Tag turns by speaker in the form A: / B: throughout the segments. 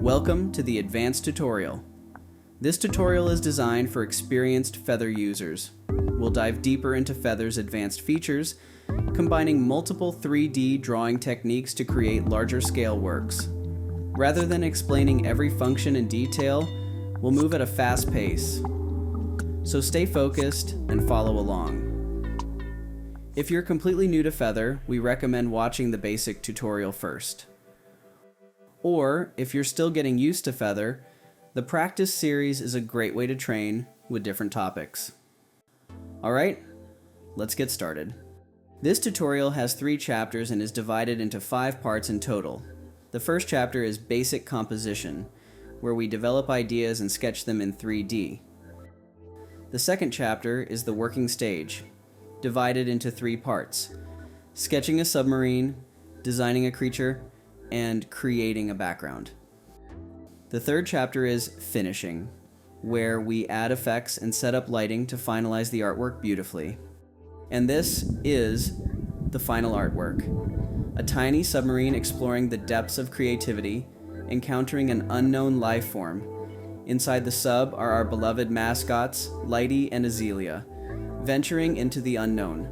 A: Welcome to the Advanced Tutorial. This tutorial is designed for experienced Feather users. We'll dive deeper into Feather's advanced features, combining multiple 3D drawing techniques to create larger scale works. Rather than explaining every function in detail, we'll move at a fast pace. So stay focused and follow along. If you're completely new to Feather, we recommend watching the basic tutorial first. Or, if you're still getting used to Feather, the practice series is a great way to train with different topics. Alright, let's get started. This tutorial has 3 chapters and is divided into 5 parts in total. The first chapter is Basic Composition, where we develop ideas and sketch them in 3D. The second chapter is the Working Stage, divided into 3 parts: sketching a submarine, designing a creature, and creating a background. The third chapter is Finishing, where we add effects and set up lighting to finalize the artwork beautifully. And this is the final artwork: a tiny submarine exploring the depths of creativity, encountering an unknown life form. Inside the sub are our beloved mascots, Lighty and Azealia, venturing into the unknown.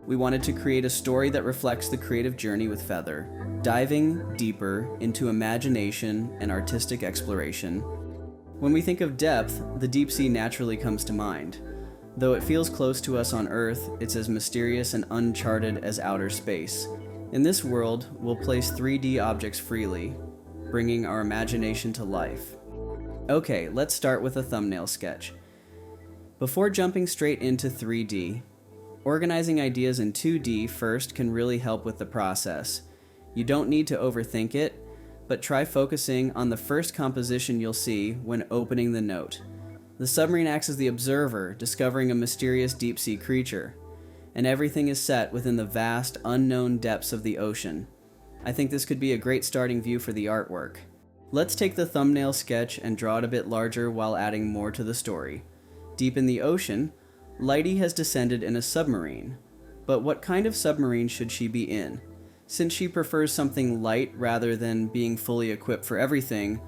A: We wanted to create a story that reflects the creative journey with Feather, diving deeper into imagination and artistic exploration. When we think of depth, the deep sea naturally comes to mind. Though it feels close to us on Earth, it's as mysterious and uncharted as outer space. In this world, we'll place 3D objects freely, bringing our imagination to life. Okay, let's start with a thumbnail sketch. Before jumping straight into 3D, organizing ideas in 2D first can really help with the process. You don't need to overthink it, but try focusing on the first composition you'll see when opening the note. The submarine acts as the observer, discovering a mysterious deep-sea creature, and everything is set within the vast, unknown depths of the ocean. I think this could be a great starting view for the artwork. Let's take the thumbnail sketch and draw it a bit larger while adding more to the story. Deep in the ocean, Lighty has descended in a submarine. But what kind of submarine should she be in? Since she prefers something light rather than being fully equipped for everything,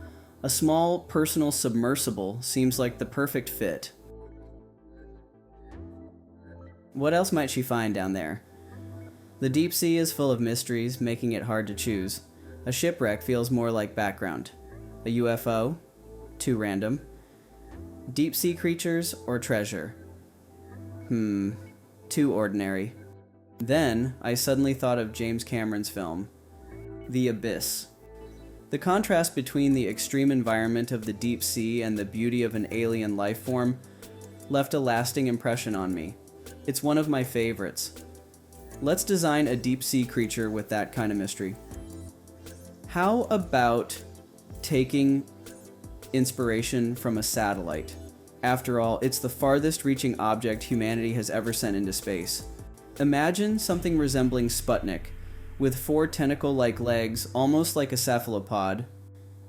A: a small personal submersible seems like the perfect fit. What else might she find down there? The deep sea is full of mysteries, making it hard to choose. A shipwreck feels more like background. A UFO? Too random. Deep sea creatures or treasure? Too ordinary. Then, I suddenly thought of James Cameron's film, The Abyss. The contrast between the extreme environment of the deep sea and the beauty of an alien life form left a lasting impression on me. It's one of my favorites. Let's design a deep sea creature with that kind of mystery. How about taking inspiration from a satellite? After all, it's the farthest reaching object humanity has ever sent into space. Imagine something resembling Sputnik, with 4 tentacle-like legs, almost like a cephalopod,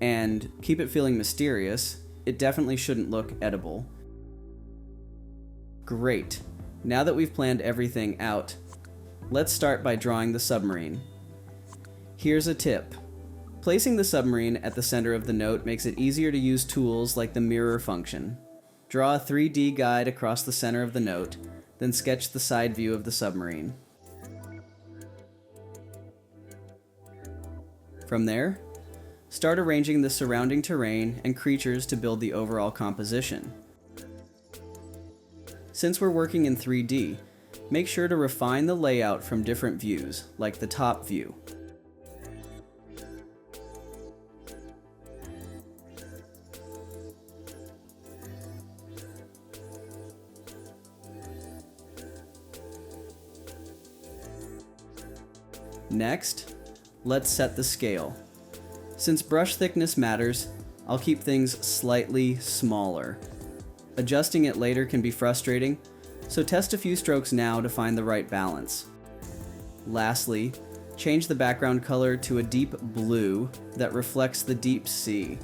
A: and keep it feeling mysterious. It definitely shouldn't look edible. Great. Now that we've planned everything out, let's start by drawing the submarine. Here's a tip. Placing the submarine at the center of the note makes it easier to use tools like the mirror function. Draw a 3D guide across the center of the note, then sketch the side view of the submarine. From there, start arranging the surrounding terrain and creatures to build the overall composition. Since we're working in 3D, make sure to refine the layout from different views, like the top view. Next, let's set the scale. Since brush thickness matters, I'll keep things slightly smaller. Adjusting it later can be frustrating, so test a few strokes now to find the right balance. Lastly, change the background color to a deep blue that reflects the deep sea.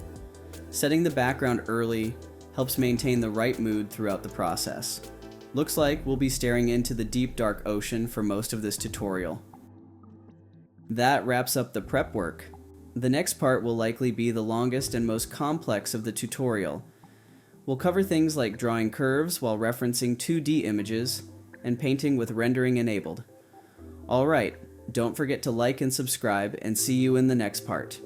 A: Setting the background early helps maintain the right mood throughout the process. Looks like we'll be staring into the deep dark ocean for most of this tutorial. That wraps up the prep work. The next part will likely be the longest and most complex of the tutorial. We'll cover things like drawing curves while referencing 2D images, and painting with rendering enabled. Alright, don't forget to like and subscribe, and see you in the next part.